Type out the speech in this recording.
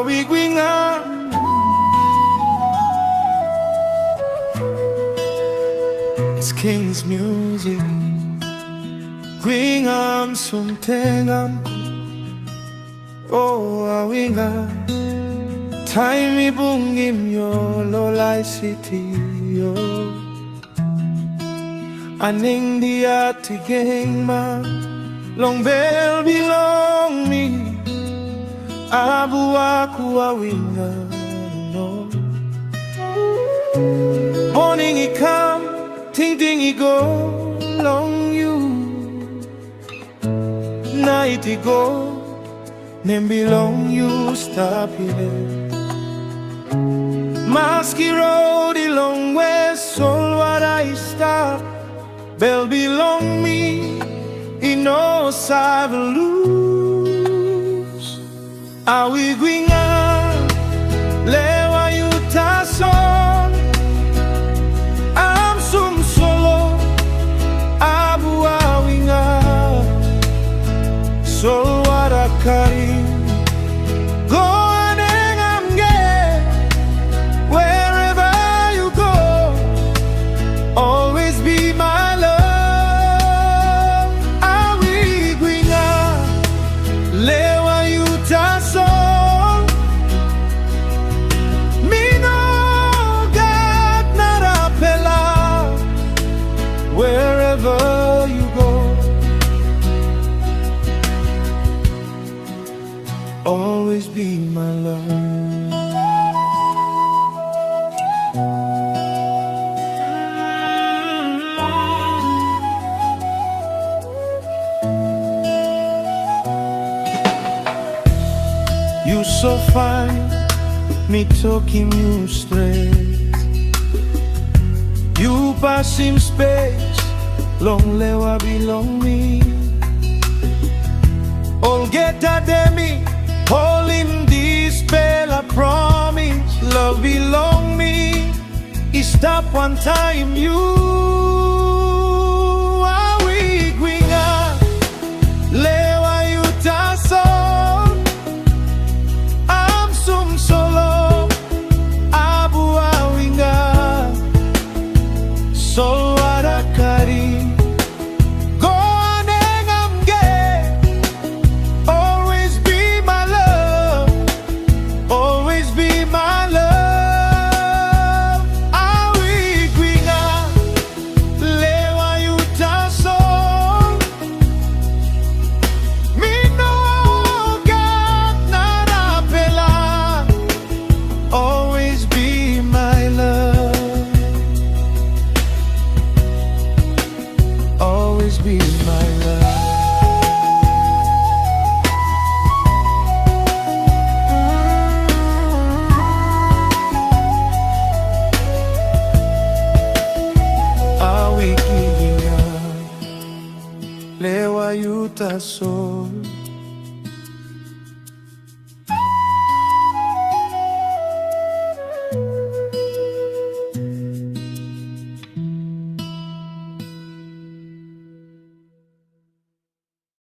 Awi Gwi Nga. It's King's music. Gwi Nga sumtengam. Oh Awi Nga. Time ibungim yo lolai city yo. Aning dia tigeng ma. Long bell belong me. Abu aku Awi Nga no. Morning he come, ting ting he go, long you. Night he go, name belong you, stop here. Maski road the long way, soul what I stop. Bell belong me, he knows I will lose. Awi Gwi Nga, lewa yuta son. I'm sum solo, abu Awi Nga. So what I carry, go and I'm gay. Wherever you go, always be my love. Awi Gwi Nga, lewa yuta son. Me no God narapela. Wherever you go, always be my love. You so fine, me talking you straight. You pass him space, long lewa belong me. All get a demi, all in this spell I promise. Love belong me, it stop one time you. Awi Gwi Nga, lewa yuta son. I'm sum solo, abu Awi Nga. So what I carry, go on and I'm gay. Always be my love, always be my love. Awi Gwi Nga, lewa yuta son. Me no God narapela. Always be my love. Always be my love. Awi Gwi Nga, lewa yuta so.